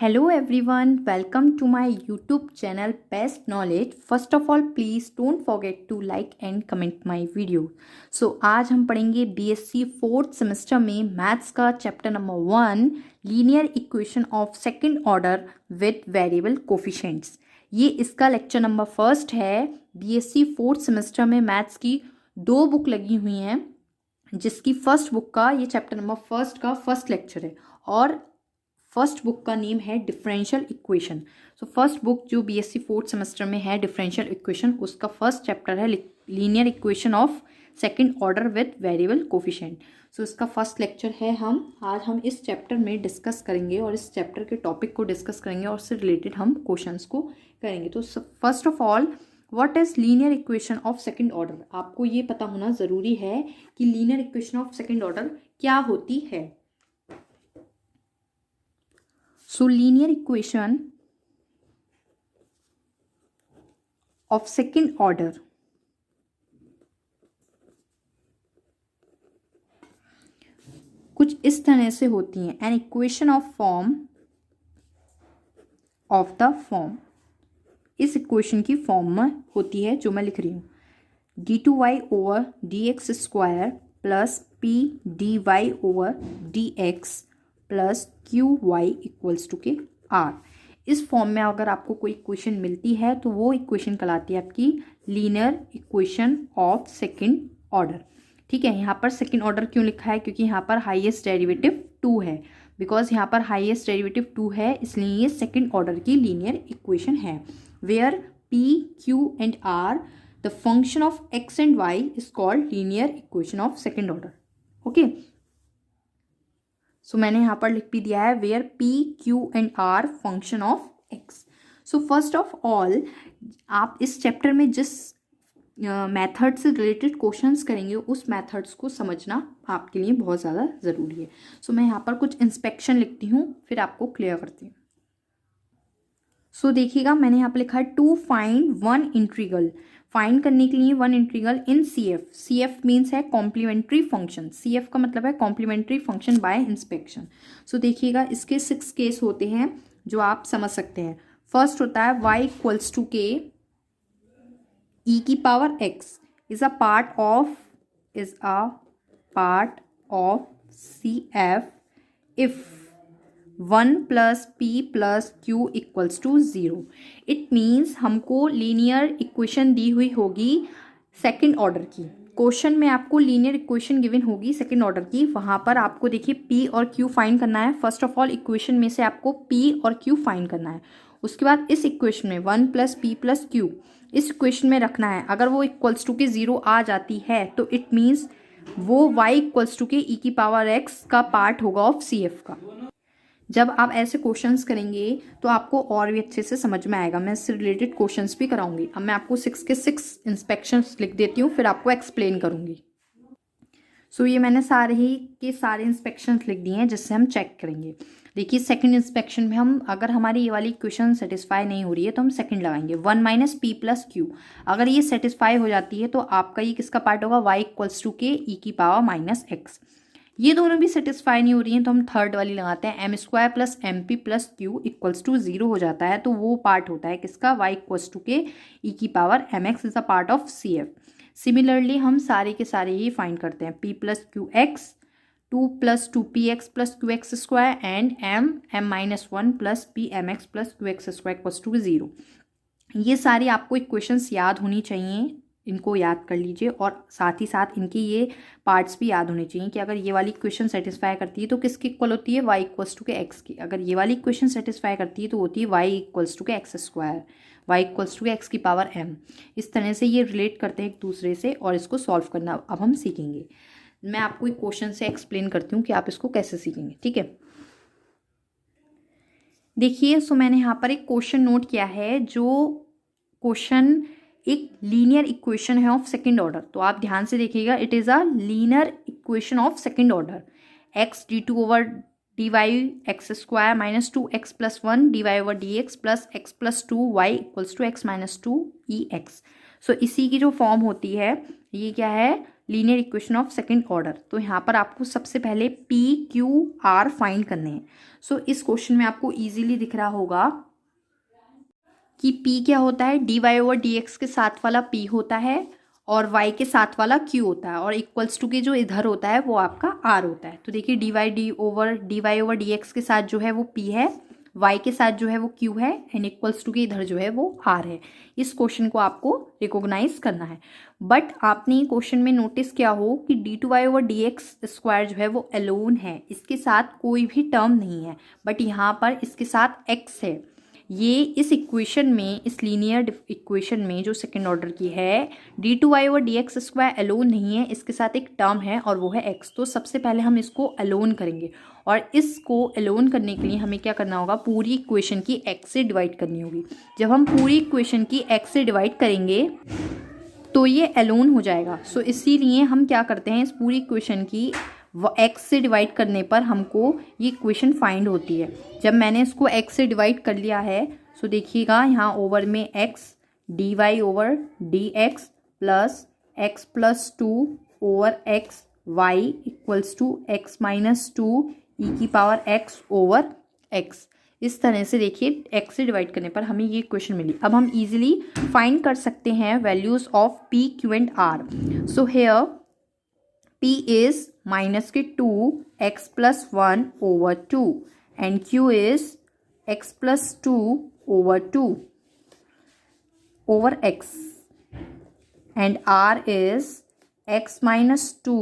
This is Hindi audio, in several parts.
Hello everyone, welcome to my YouTube channel Best Knowledge. First of all, please don't forget to like and comment my video. आज हम पढ़ेंगे BSc फोर्थ सेमेस्टर में मैथ्स का chapter number 1 linear equation of second order with variable coefficients. ये इसका लेक्चर नंबर फर्स्ट है। BSc फोर्थ सेमेस्टर में मैथ्स की 2 बुक लगी हुई हैं, जिसकी फर्स्ट बुक का ये चैप्टर नंबर फर्स्ट का फर्स्ट लेक्चर है और फर्स्ट बुक का नेम है differential equation. So first book जो BSc फोर्थ सेमेस्टर में है डिफरेंशियल इक्वेशन, उसका फर्स्ट चैप्टर है linear equation of second order with variable coefficient. So इसका फर्स्ट लेक्चर है। आज हम इस चैप्टर में डिस्कस करेंगे और इस चैप्टर के टॉपिक को डिस्कस करेंगे और उससे रिलेटेड हम क्वेश्चंस को करेंगे। तो first of all, what is linear equation of second order. आपको ये पता होना ज़रूरी है कि linear equation of second order क्या होती है। So linear equation of second order कुछ इस तरह से होती है। An equation of form of the form, इस इक्वेशन की फॉर्म में होती है जो मैं लिख रही हूँ। d2y over dx square plus p dy over dx plus q y equals to के आर। इस फॉर्म में अगर आपको कोई इक्वेशन मिलती है तो वो इक्वेशन कहलाती है आपकी linear equation of second order. ठीक है, यहाँ पर सेकंड ऑर्डर क्यों लिखा है? क्योंकि यहाँ पर हाईएस्ट डेरिवेटिव 2 है। बिकॉज यहाँ पर हाईएस्ट डेरिवेटिव 2 है, इसलिए ये सेकंड ऑर्डर की लीनियर इक्वेशन है। Where p q and r the function of x and y is called linear equation of second order. Okay, so मैंने यहाँ पर लिख भी दिया है where p q and r function of x. So first of all, आप इस चैप्टर में जिस मेथड से रिलेटेड क्वेश्चंस करेंगे उस मेथड्स को समझना आपके लिए बहुत ज़्यादा ज़रूरी है। सो मैं यहाँ पर कुछ इंस्पेक्शन लिखती हूँ, फिर आपको क्लियर करती हूँ। सो देखिएगा, मैंने यहाँ पर लिखा है to find one integral. Find करने के लिए one integral in CF। CF means है कॉम्प्लीमेंट्री फंक्शन। CF का मतलब है complementary function by inspection. So देखिएगा, इसके 6 केस होते हैं जो आप समझ सकते हैं। फर्स्ट होता है y इक्वल्स टू के e की power x is a part of CF if 1 plus p plus q equals to 0। It means हमको लीनियर इक्वेशन दी हुई होगी सेकंड ऑर्डर की। क्वेश्चन में आपको लीनियर इक्वेशन गिवन होगी सेकंड ऑर्डर की। वहाँ पर आपको देखिए पी और क्यू फाइंड करना है। फर्स्ट ऑफ ऑल, इक्वेशन में से आपको पी और क्यू फाइंड करना है। उसके बाद इस इक्वेशन में 1 प्लस पी प्लस क्यू इस इक्वेशन में रखना है। अगर वो इक्वल्स टू के 0 आ जाती है तो इट मीन्स वो y इक्वल्स टू के ई की पावर x का पार्ट होगा ऑफ CF का। जब आप ऐसे क्वेश्चंस करेंगे तो आपको और भी अच्छे से समझ में आएगा। मैं इससे रिलेटेड क्वेश्चंस भी कराऊंगी। अब मैं आपको 6 के 6 इंस्पेक्शंस लिख देती हूँ, फिर आपको एक्सप्लेन करूंगी। सो ये मैंने सारे इंस्पेक्शंस लिख दिए हैं जिससे हम चेक करेंगे। देखिए, सेकंड इंस्पेक्शन में हम अगर हमारी ये वाली इक्वेशन सेटिस्फाई नहीं हो रही है तो हम सेकंड लगाएंगे 1 माइनस पी प्लस क्यू। अगर ये सेटिस्फाई हो जाती है तो आपका ये किसका पार्ट होगा? y इक्वल्स टू के ई की पावर माइनस एक्स। ये दोनों भी सेटिस्फाई नहीं हो रही हैं तो हम थर्ड वाली लगाते हैं m square plus m p plus q equals to 0 हो जाता है। तो वो पार्ट होता है किसका? y इक्वल्स टू के ई की power mx is a part of CF। Similarly हम सारे के सारे ही फाइंड करते हैं p plus q x 2 plus 2px plus q x square and m minus 1 plus p m x plus q x square equals to 0। ये सारी आपको इक्वेशंस याद होनी चाहिए, इनको याद कर लीजिए और साथ ही साथ इनके ये पार्ट्स भी याद होने चाहिए कि अगर ये वाली इक्वेशन सेटिस्फाई करती है तो किसकी इक्वल होती है? y इक्वल्स टू के x की। अगर ये वाली इक्वेशन सेटिस्फाई करती है तो होती है y इक्वल्स टू के x square, y equals to के x की पावर m। इस तरह से ये रिलेट करते हैं एक दूसरे से और इसको सॉल्व करना अब हम सीखेंगे। मैं आपको एक क्वेश्चन से एक्सप्लेन करती हूँ कि आप इसको कैसे सीखेंगे। ठीक है, देखिए, सो मैंने यहाँ पर एक क्वेश्चन नोट किया है। जो क्वेश्चन एक लीनियर इक्वेशन है ऑफ सेकंड ऑर्डर, तो आप ध्यान से देखिएगा। It is a linear equation of second order. x d2 over dy x square minus 2x plus 1 dy over dx plus x plus 2 y equals to x minus 2 ex। So इसी की जो फॉर्म होती है ये क्या है? Linear equation of second order. तो यहाँ पर आपको सबसे पहले पी क्यू आर फाइंड करने हैं। सो इस क्वेश्चन में आपको इजीली दिख रहा होगा कि p क्या होता है, dy ओवर dx के साथ वाला p होता है और y के साथ वाला q होता है, और इक्वल्स टू के जो इधर होता है वो आपका r होता है। तो देखिए dy ओवर dx के साथ जो है वो p है, y के साथ जो है वो q है, एंड इक्वल्स टू के इधर जो है वो r है। इस क्वेश्चन को आपको रिकॉग्नाइज करना है। बट आपने क्वेश्चन में नोटिस किया हो कि d2y ओवर dx स्क्वायर जो है वो अलोन है, इसके साथ कोई भी टर्म नहीं है, बट यहाँ पर इसके साथ x है। ये इस इक्वेशन में, इस लीनियर इक्वेशन में जो सेकंड ऑर्डर की है, d2y over dx square alone नहीं है, इसके साथ एक टर्म है और वो है x। तो सबसे पहले हम इसको अलोन करेंगे, और इसको अलोन करने के लिए हमें क्या करना होगा, पूरी इक्वेशन की x से डिवाइड करनी होगी। जब हम पूरी इक्वेशन की x से डिवाइड करेंगे तो ये अलोन हो जाएगा। सो इसीलिए हम क्या करते हैं, इस पूरी इक्वेशन की x से डिवाइड करने पर हमको ये इक्वेशन फाइंड होती है। जब मैंने इसको x से डिवाइड कर लिया है, सो देखिएगा यहाँ ओवर में x dy over dx plus x plus 2 over x y equals to x minus 2 e की पावर x ओवर x। इस तरह से देखिए x से डिवाइड करने पर हमें ये इक्वेशन मिली। अब हम इजीली फाइंड कर सकते हैं values of p, q and r। So here p is minus के 2x plus 1 over 2 and q is x plus 2 over 2 over x and r is x minus 2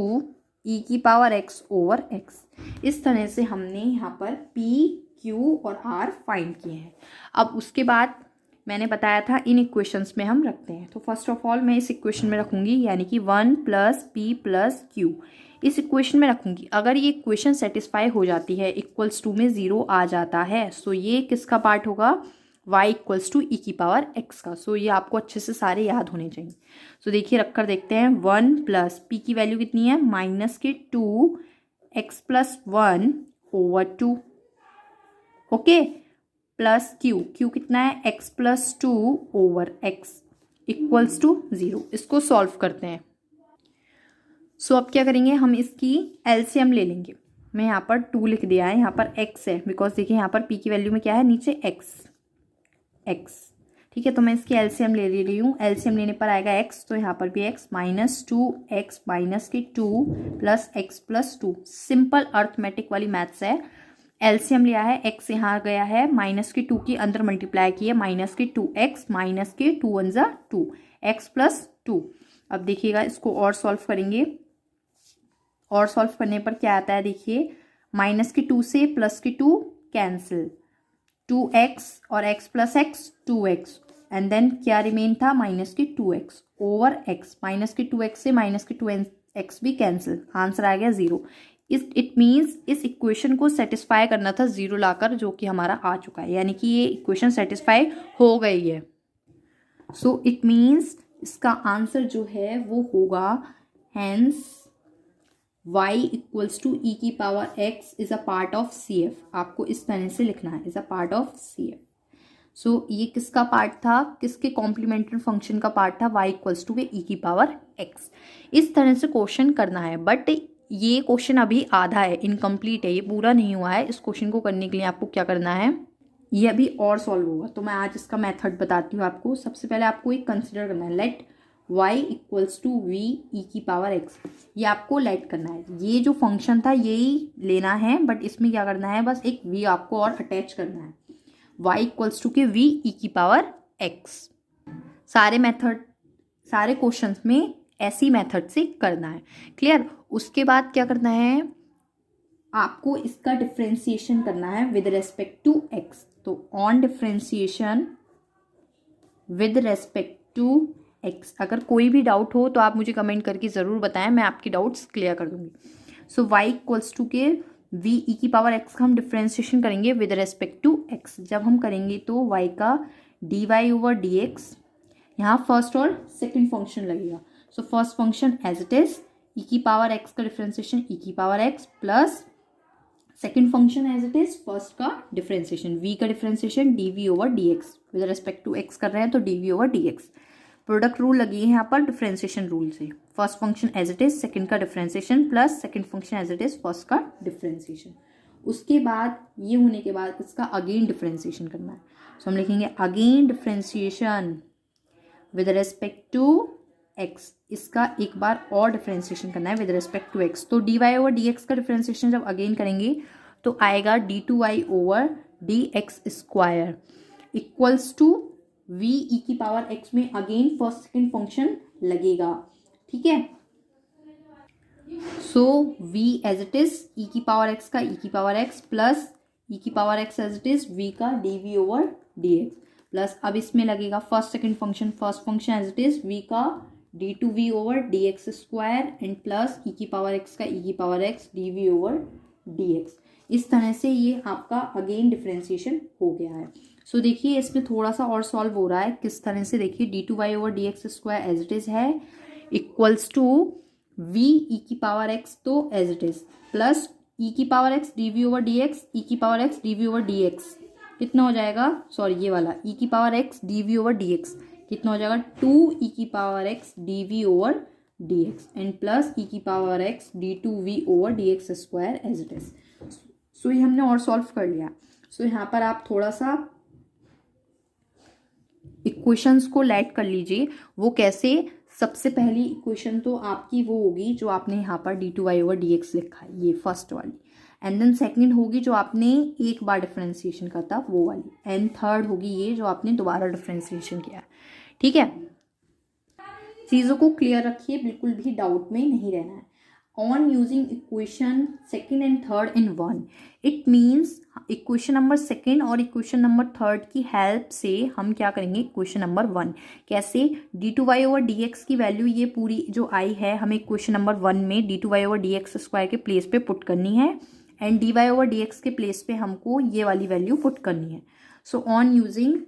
e की पावर x ओवर x। इस तरह से हमने यहाँ पर p, q और r फाइंड किए हैं। अब उसके बाद मैंने बताया था इन इक्वेशंस में हम रखते हैं। तो फर्स्ट ऑफ ऑल मैं इस इक्वेशन में रखूंगी, यानी कि 1 प्लस पी प्लस क्यू इस इक्वेशन में रखूंगी। अगर ये इक्वेशन सेटिस्फाई हो जाती है, इक्वल्स टू में 0 आ जाता है, सो ये किसका पार्ट होगा, y इक्वल्स टू ई की पावर x का। सो ये आपको अच्छे से सारे याद होने चाहिए। सो देखिए रखकर देखते हैं, 1 प्लस पी की वैल्यू कितनी है, माइनस के 2x plus 1 over 2, okay, plus q कितना है, x plus 2 over x equals to 0। इसको सॉल्व करते हैं। सो अब क्या करेंगे, हम इसकी एलसीएम ले लेंगे। मैं यहाँ पर 2 लिख दिया है, यहाँ पर x है, बिकॉज देखिए यहाँ पर p की वैल्यू में क्या है, नीचे x, ठीक है। तो मैं इसकी एलसीएम ले रही हूँ। एलसीएम लेने पर आएगा x, तो यहाँ पर भी x माइनस 2x माइनस के 2 plus x plus 2। Simple arithmetic वाली मैथ्स है। एलसीएम लिया है, x यहाँ गया है, माइनस के 2 के अंदर मल्टीप्लाई किया, माइनस के 2x माइनस के 2 1 जा 2 x प्लस 2। अब देखिएगा इसको और सॉल्व करेंगे, और सॉल्व करने पर क्या आता है, देखिए माइनस के 2 से प्लस के 2 कैंसिल, 2x और x plus x 2x, and then क्या रिमेन था, माइनस के 2x ओवर x। माइनस के 2x से माइनस के 2x भी कैंसिल, आंसर आ गया 0। इट मीन्स इस इक्वेशन को सेटिस्फाई करना था 0 लाकर, जो कि हमारा आ चुका है, यानी कि ये इक्वेशन सेटिस्फाई हो गई है। सो इट मीन्स इसका आंसर जो है वो होगा, हैंस y इक्वल्स टू ई की power x is a part of CF। आपको इस तरह से लिखना है, is a part of CF। सो ये किसका पार्ट था, किसके कॉम्प्लीमेंट्री फंक्शन का पार्ट था, y इक्वल्स टू ई की पावर x। इस तरह से क्वेश्चन करना है, बट ये क्वेश्चन अभी आधा है, इनकम्प्लीट है, ये पूरा नहीं हुआ है। इस क्वेश्चन को करने के लिए आपको क्या करना है, ये अभी और सॉल्व होगा। तो मैं आज इसका मेथड बताती हूँ आपको। सबसे पहले आपको एक कंसिडर करना है, let y equals to v e की पावर x। ये आपको लेट करना है, ये जो फंक्शन था यही लेना है, बट इसमें क्या करना है, बस एक v आपको और अटैच करना है, y इक्वल्स टू के वी ई की पावर x। सारे मेथड, सारे क्वेश्चंस में ऐसी मेथड से करना है, क्लियर। उसके बाद क्या करना है, आपको इसका डिफ्रेंसिएशन करना है विद रेस्पेक्ट टू x। तो on differentiation with respect to x। अगर कोई भी डाउट हो तो आप मुझे कमेंट करके ज़रूर बताएं, मैं आपकी डाउट्स क्लियर कर दूंगी। सो y इक्वल्स टू के v ई की पावर x का हम डिफ्रेंसिएशन करेंगे विद रेस्पेक्ट टू x। जब हम करेंगे तो y का dy ओवर dx, यहाँ फर्स्ट और सेकंड फंक्शन लगेगा। So first function as it is, e की पावर x का डिफ्रेंसिएशन ई की power x, plus second function as it is, first का डिफ्रेंसिएशन v का differentiation dv over dx, with respect to x कर रहे हैं तो dv over dx, product rule लगी है यहाँ पर डिफ्रेंसिएशन रूल से। First function as it is, second का differentiation plus second function as it is, first का डिफ्रेंसिएशन। उसके बाद ये होने के बाद इसका अगेन डिफ्रेंसिएशन करना है। सो हम लिखेंगे again differentiation with respect to x. इसका एक बार और डिफ्रेंसिएशन करना है विद रेस्पेक्ट टू एक्स। तो d y over d x का डिफ्रेंसिएशन जब अगेन करेंगे तो आएगा d two y over d x square equals to v e की पावर एक्स में अगेन फर्स्ट सेकेंड फंक्शन लगेगा। ठीक है, so v as it is e की पावर एक्स का ई की पावर एक्स प्लस ई की power x as it is v का d v over d x plus अब इसमें लगेगा first second function, first function as it is v का d two v over d x square and plus e की पावर एक्स का ई की power x d v over d x. इस तरह से ये आपका अगेन डिफ्रेंसिएशन हो गया है। सो देखिए इसमें थोड़ा सा और सॉल्व हो रहा है किस तरह से। देखिए d two y over d x square as it is है इक्वल्स टू वी ई की पावर एक्स तो as it is plus e की power x d v over d x e की power x d v over d x कितना हो जाएगा, सॉरी ये वाला ई की power x d v over d x कितना हो जाएगा 2 ई की power x d v over d x and plus e की power x d two v over d x square as it is. So ये हमने और सॉल्व कर लिया। सो यहाँ पर आप थोड़ा सा इक्वेशंस को लेट कर लीजिए। वो कैसे, सबसे पहली इक्वेशन तो आपकी वो होगी जो आपने यहाँ पर d two y over d x लिखा है, ये फर्स्ट वाली, एंड देन सेकंड होगी जो आपने एक बार डिफ्रेंसिएशन करता था वो वाली, एंड थर्ड होगी ये जो आपने दोबारा डिफ्रेंसिएशन किया। ठीक है, चीज़ों को क्लियर रखिए, बिल्कुल भी डाउट में नहीं रहना है। On using equation second and third in one, it means equation number second और इक्वेशन नंबर थर्ड की हेल्प से हम क्या करेंगे, इक्वेशन नंबर वन कैसे, d two y over d x की वैल्यू ये पूरी जो आई है हमें इक्वेशन नंबर वन में d two y over d x square के प्लेस पे पुट करनी है and d y over d x के प्लेस पे हमको ये वाली वैल्यू पुट करनी है। So on using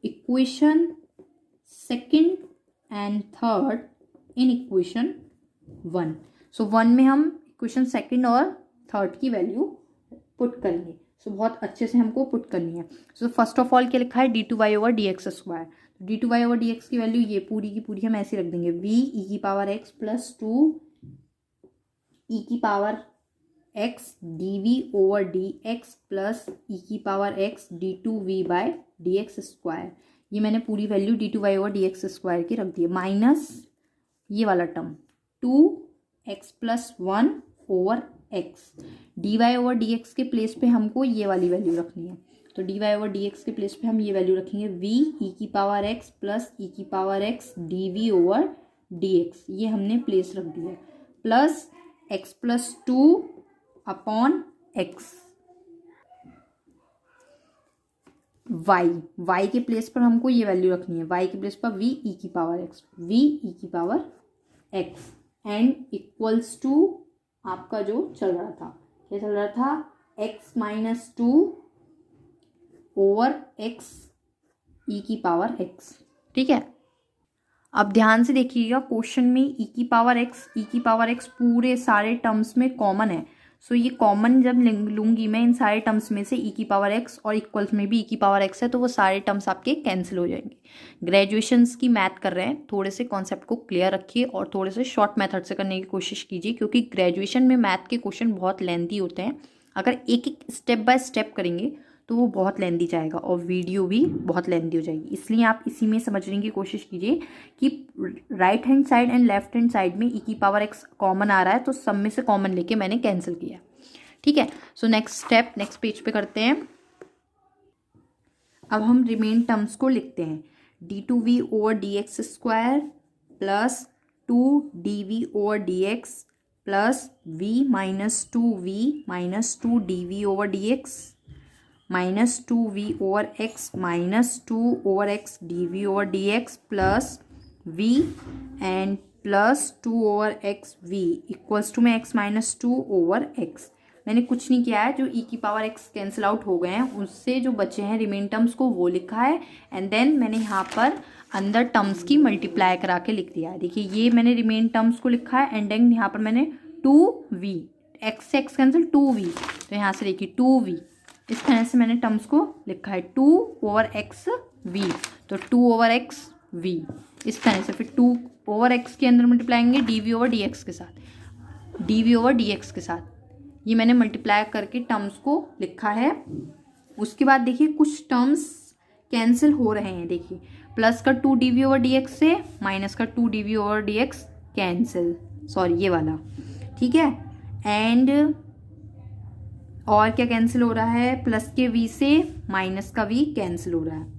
equation second and third in equation one, so one में हम इक्वेशन सेकेंड और थर्ड की वैल्यू पुट करेंगे। सो बहुत अच्छे से हमको पुट करनी है। सो फर्स्ट ऑफ ऑल क्या लिखा है, d two y over d x square, d two y over d x की वैल्यू ये पूरी की पूरी हम ऐसे रख देंगे वी ई की पावर एक्स प्लस 2 ई की power x d v over d x plus e की power x d two v by d x square. ये मैंने पूरी value d two y over d x square की रख दी है, माइनस ये वाला term 2x plus 1 over x. D y over d x के प्लेस पे हमको ये वाली वैल्यू रखनी है, तो d y over d x के प्लेस पे हम ये वैल्यू रखेंगे वी ई की पावर एक्स प्लस ई की power x d v over d x, ये हमने प्लेस रख दिया है, plus x plus 2 upon x. y के प्लेस पर हमको ये वैल्यू रखनी है, y के प्लेस पर वी ई की पावर एक्स, वी ई की power x and equals to आपका जो चल रहा था, क्या चल रहा था, x माइनस 2 ओवर x ई की पावर x। ठीक है, अब ध्यान से देखिएगा क्वेश्चन में ई की पावर एक्स पूरे सारे टर्म्स में कॉमन है। सो ये कॉमन जब लूंगी मैं इन सारे टर्म्स में से ई की पावर एक्स और इक्वल्स में भी ई की पावर एक्स है तो वो सारे टर्म्स आपके कैंसिल हो जाएंगे। ग्रेजुएशंस की मैथ कर रहे हैं, थोड़े से कॉन्सेप्ट को क्लियर रखिए और थोड़े से शॉर्ट मेथड से करने की कोशिश कीजिए, क्योंकि ग्रेजुएशन में मैथ के क्वेश्चन बहुत लेंथी होते हैं। अगर एक एक स्टेप बाय स्टेप करेंगे तो वो बहुत लेंथी जाएगा और वीडियो भी बहुत लेंथी हो जाएगी। इसलिए आप इसी में समझने की कोशिश कीजिए कि right hand side and left hand side में ई की पावर एक्स कॉमन आ रहा है तो सब में से कॉमन लेके मैंने कैंसिल किया। ठीक है, so next step next page पे करते हैं। अब हम रिमेन टर्म्स को लिखते हैं, d two v over d x square plus 2 d v over d x plus v minus 2 d v over d x minus 2v over x minus 2 over x d v over d x plus v and plus 2 over x v equals to में x माइनस 2 ओवर x। मैंने कुछ नहीं किया है, जो e की पावर x कैंसिल आउट हो गए हैं उससे जो बचे हैं रिमेन टर्म्स को वो लिखा है एंड देन मैंने यहाँ पर अंदर टर्म्स की मल्टीप्लाई करा के लिख दिया है। देखिए ये मैंने रिमेन टर्म्स को लिखा है एंड देन यहाँ पर मैंने 2v, x से x कैंसिल 2v, तो यहाँ से देखिए 2v, इस तरह से मैंने टर्म्स को लिखा है 2 ओवर एक्स वी, तो 2/x v, इस तरह से। फिर 2/x के अंदर मल्टीप्लाएंगे dv/dx के साथ, dv/dx के साथ। ये मैंने मल्टीप्लाई करके टर्म्स को लिखा है। उसके बाद देखिए कुछ टर्म्स कैंसिल हो रहे हैं। देखिए प्लस का 2 dv/dx से माइनस का 2 dv/dx कैंसिल, सॉरी ये वाला, ठीक है। एंड और क्या कैंसिल हो रहा है, प्लस के v से माइनस का v कैंसिल हो रहा है।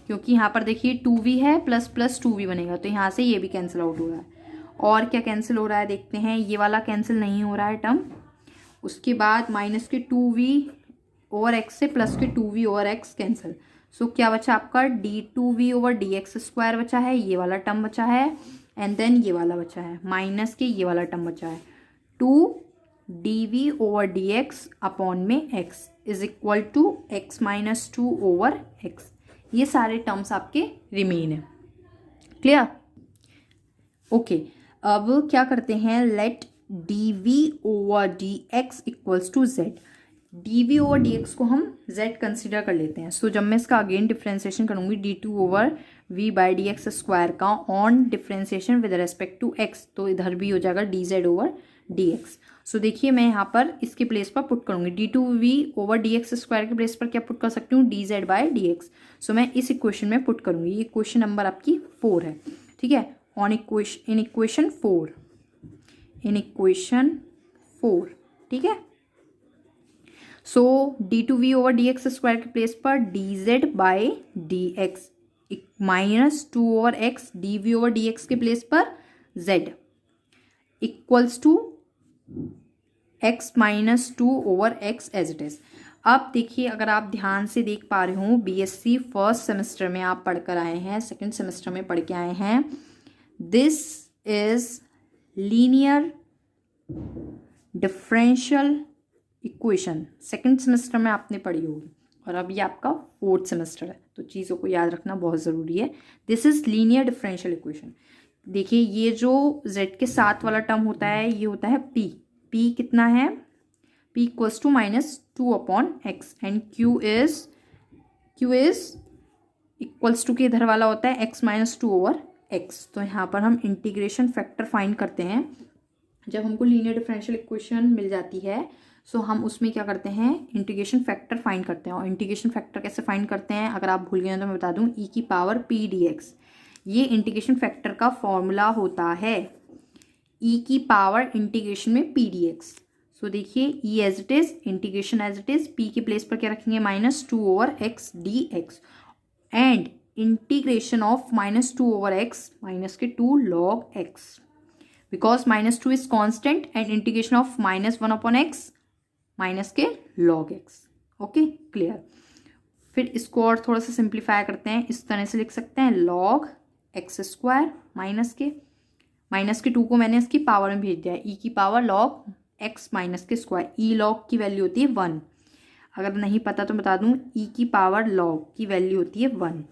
क्योंकि यहाँ पर देखिए 2v है, प्लस प्लस 2v बनेगा, तो यहाँ से ये भी कैंसिल आउट हो रहा है। और क्या कैंसिल हो रहा है देखते हैं, ये वाला कैंसिल नहीं हो रहा है टर्म। उसके बाद माइनस के 2v/x से प्लस के 2v/x कैंसिल। सो क्या बचा आपका, d2v/dx² बचा है, ये वाला टर्म बचा है। एंड देन ये वाला बचा है, माइनस के ये वाला टर्म बचा है, 2dv/dx अपॉन में x is equal to x minus 2/x। ये सारे टर्म्स आपके रिमेन है। क्लियर? ओके, अब क्या करते हैं, late dv/dx equals to z। dv/dx को हम z कंसिडर कर लेते हैं। सो जब मैं इसका अगेन डिफ्रेंसिएशन करूंगी d2/v/dx² का on differentiation with respect to x, तो इधर भी हो जाएगा dz/dx। सो देखिए मैं यहाँ पर इसके प्लेस पर पुट करूंगी, d2v/dx² के प्लेस पर क्या पुट कर सकती हूँ, dz/dx। सो मैं इस इक्वेशन में पुट करूंगी। ये क्वेश्चन नंबर आपकी 4 है, ठीक है। इन इक्वेशन 4, ठीक है। सो d2v/dx² के प्लेस पर dz/dx माइनस 2/x, dv/dx के प्लेस पर z equals to x minus 2/x as it is. अब देखिए अगर आप ध्यान से देख पा रहे हो, बीएससी फर्स्ट सेमेस्टर में आप पढ़कर आए हैं, सेकंड सेमेस्टर में पढ़ के आए हैं, this is linear differential equation. Second semester में आपने पढ़ी होगी, और अब ये आपका 4th सेमेस्टर है, तो चीज़ों को याद रखना बहुत ज़रूरी है। This is linear differential equation. देखिए ये जो z के साथ वाला टर्म होता है, ये होता है p कितना है, p equals to -2/x and q is equals to के इधर वाला होता है x माइनस 2/x। तो यहाँ पर हम इंटीग्रेशन फैक्टर फाइंड करते हैं। जब हमको लीनियर डिफरेंशियल इक्वेशन मिल जाती है, सो हम उसमें क्या करते हैं, इंटीग्रेशन फैक्टर फाइंड करते हैं। और इंटीग्रेशन फैक्टर कैसे फाइंड करते हैं, अगर आप भूल गए हैं तो मैं बता दूं, e⁻p dx। ये इंटीग्रेशन फैक्टर का फॉर्मूला होता है, e⁻ इंटीग्रेशन में p dx। सो देखिए e as it is, integration as it is, p के प्लेस पर क्या रखेंगे, -2/x dx and integration of -2/x minus के 2 log x, because -2 is constant and integration of -1/x minus के log x। Okay, clear. फिर इसको और थोड़ा सा सिंप्लीफाई करते हैं, इस तरह से लिख सकते हैं log x² माइनस के 2 को मैंने इसकी पावर में भेज दिया, e⁻ log x माइनस के स्क्वायर। e log की वैल्यू होती है 1, अगर नहीं पता तो बता दूं, e⁻ log की वैल्यू होती है 1।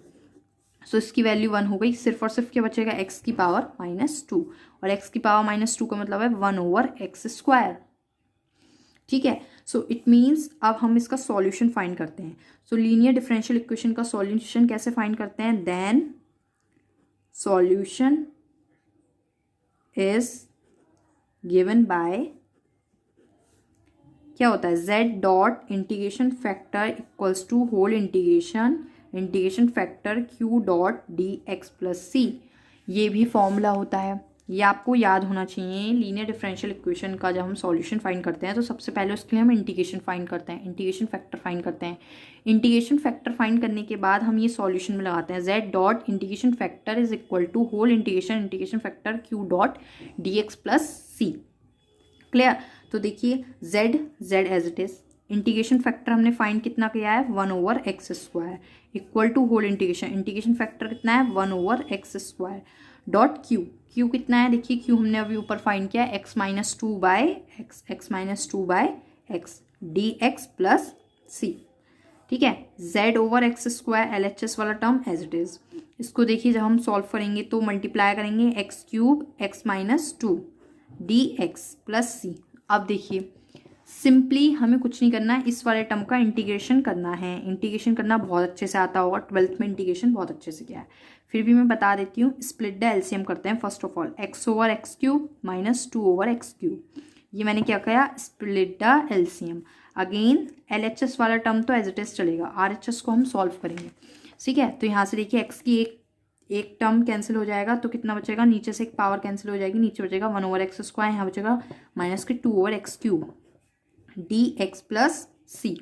सो इसकी वैल्यू 1 हो गई, सिर्फ और सिर्फ क्या बचेगा, x⁻ -2, और x⁻ -2 का मतलब है 1/x², ठीक है। सो इट मीन्स अब हम इसका सॉल्यूशन फाइंड करते हैं। सो लीनियर डिफरेंशियल इक्वेशन का सॉल्यूशन कैसे फाइंड करते हैं, then solution is given by, क्या होता है, z dot integration factor equals to whole integration factor q dot dx plus c। ये भी फॉर्मूला होता है, ये आपको याद होना चाहिए। लीनियर डिफरेंशियल इक्वेशन का जब हम सॉल्यूशन फाइंड करते हैं तो सबसे पहले उसके लिए हम इंटीग्रेशन फाइंड करते हैं, इंटीग्रेशन फैक्टर फाइंड करते हैं। इंटीग्रेशन फैक्टर फाइंड करने के बाद हम ये सॉल्यूशन में लगाते हैं, z dot integration factor is equal to whole integration factor q dot dx plus c। Clear? तो देखिए z as it is, integration factor हमने फाइंड कितना किया है, 1/x² equal to whole integration factor कितना है, 1/x² डॉट q कितना है, देखिए q हमने अभी ऊपर फाइंड किया, x minus 2/x dx plus c, ठीक है। z/x² LHS वाला टर्म एज इट इज। इसको देखिए जब हम सॉल्व करेंगे तो मल्टीप्लाई करेंगे, x³ x minus 2 dx plus c। अब देखिए सिंपली हमें कुछ नहीं करना है, इस वाले टर्म का इंटीग्रेशन करना है। इंटीग्रेशन करना बहुत अच्छे से आता होगा, 12th में इंटीग्रेशन बहुत अच्छे से किया है, फिर भी मैं बता देती हूँ। स्प्लिट द एलसीएम करते हैं। First of all x over x cube minus 2 over x cube, ये मैंने क्या किया, split the LCM. Again LHS वाला टर्म तो एज इट इज चलेगा, RHS को हम सॉल्व करेंगे, ठीक है। तो यहाँ से देखिए एक्स की एक टर्म कैंसिल हो जाएगा, तो कितना बचेगा, नीचे से एक पावर कैंसिल हो जाएगी, नीचे बचेगा 1 ओवर एक्स स्क्वायर, यहाँ बचेगा माइनस के 2 over x cube dx plus c.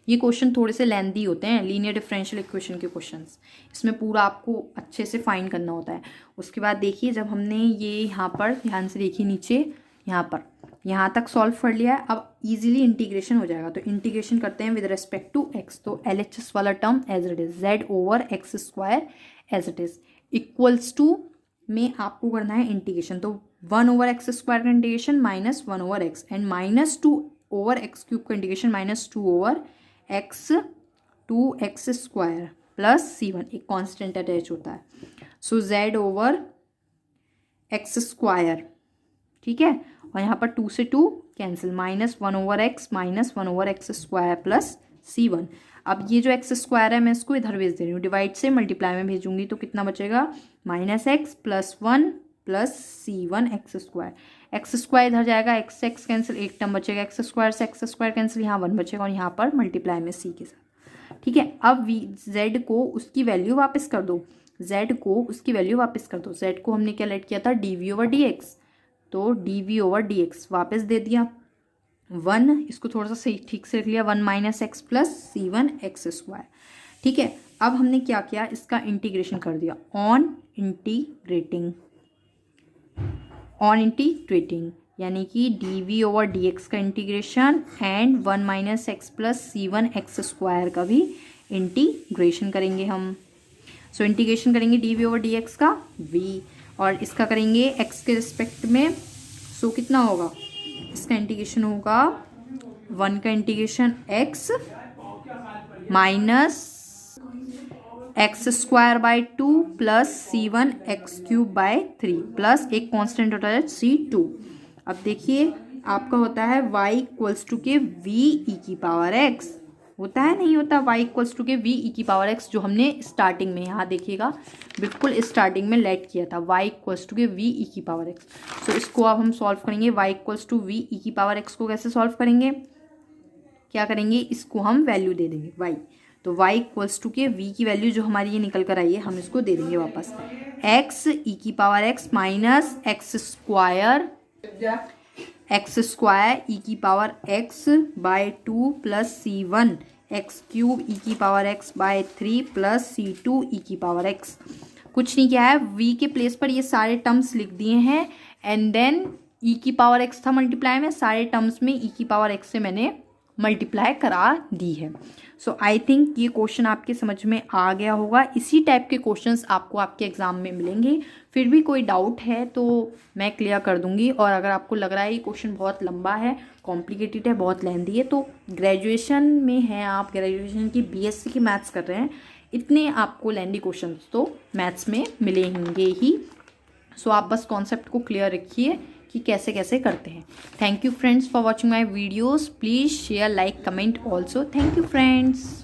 ये क्वेश्चन थोड़े से लेंदी होते हैं, लीनियर डिफरेंशियल इक्वेशन के क्वेश्चंस, इसमें पूरा आपको अच्छे से फाइंड करना होता है। उसके बाद देखिए जब हमने ये यहाँ पर ध्यान से देखिए नीचे यहाँ पर यहाँ तक सॉल्व कर लिया है, अब इजीली इंटीग्रेशन हो जाएगा। तो इंटीग्रेशन करते हैं विद रिस्पेक्ट टू एक्स, तो LHS वाला term as it is z over x square as it is equals to में आपको करना है इंटीग्रेशन, तो 1 ओवर एक्स स्क्वायर का integration minus 1 over x and minus 2 over x cube का integration minus 2 over x 2x square plus C1, एक कांस्टेंट अटैच होता है। So z over x square, ठीक है, और यहाँ पर 2 से 2 cancel, minus 1 over x minus 1 over x square plus C1। अब ये जो एक्स स्क्वायर है मैं इसको इधर भेज दे रही हूँ, डिवाइड से मल्टीप्लाई में भेजूंगी, तो कितना बचेगा, minus x plus 1 plus C1 x square. X square इधर जाएगा, एक्स से एक्स कैंसिल, एक टर्म बचेगा, एक्स स्क्वायर से एक्स स्क्वायर कैंसिल, यहाँ 1 बचेगा और यहाँ पर मल्टीप्लाई में c के साथ, ठीक है। अब z को उसकी वैल्यू वापस कर दो, z को उसकी वैल्यू वापस कर दो। z को हमने क्या लेट किया था, dv ओवर dx, तो dv ओवर dx वापस दे दिया 1, इसको थोड़ा सा सही ठीक से लिख लिया, 1 minus x plus C1 x square, ठीक है। अब हमने क्या किया, इसका इंटीग्रेशन कर दिया ऑन इंटीग्रेटिंग, यानी कि dv ओवर dx का integration and 1 minus x plus C1 x square का भी इंटीग्रेशन करेंगे हम। सो इंटीग्रेशन करेंगे dv ओवर dx का v, और इसका करेंगे x के रिस्पेक्ट में, सो कितना होगा, इसका इंटीग्रेशन होगा 1 का integration x minus x square by 2 plus C1 x cube by 3 plus एक कांस्टेंट होता है C2। अब देखिए आपका होता है y इक्वल्स टू के v e की पावर x, होता है नहीं होता, y इक्वल्स टू के v e की पावर x, जो हमने स्टार्टिंग में यहाँ देखिएगा बिल्कुल स्टार्टिंग में लेट किया था, y इक्वल्स टू के v e की पावर x। सो इसको अब हम सॉल्व करेंगे, y equals to v e की पावर x को कैसे सॉल्व करेंगे, क्या करेंगे, इसको हम वैल्यू दे देंगे y, तो y इक्वल्स टू के v की वैल्यू जो हमारी ये निकल कर आई है हम इसको दे देंगे वापस, x e की power x minus x square e की power x by 2 plus C1 x cube e की power x by 3 plus C2 e की पावर x। कुछ नहीं किया है, v के प्लेस पर ये सारे टर्म्स लिख दिए हैं एंड देन e की पावर x था मल्टीप्लाई में, सारे टर्म्स में e की पावर x से मैंने मल्टीप्लाई करा दी है। सो आई थिंक ये क्वेश्चन आपके समझ में आ गया होगा। इसी टाइप के क्वेश्चंस आपको आपके एग्जाम में मिलेंगे, फिर भी कोई डाउट है तो मैं क्लियर कर दूंगी, और अगर आपको लग रहा है ये क्वेश्चन बहुत लंबा है, कॉम्प्लिकेटेड है, बहुत लेंथी है, तो ग्रेजुएशन में है, आप ग्रेजुएशन की BSc की मैथ्स कर रहे हैं, इतने आपको लेंथी क्वेश्चन तो मैथ्स में मिलेंगे ही। सो आप बस कॉन्सेप्ट को क्लियर रखिए कि कैसे कैसे करते हैं। Thank you friends for watching my videos, please share, like, comment also. Thank you friends.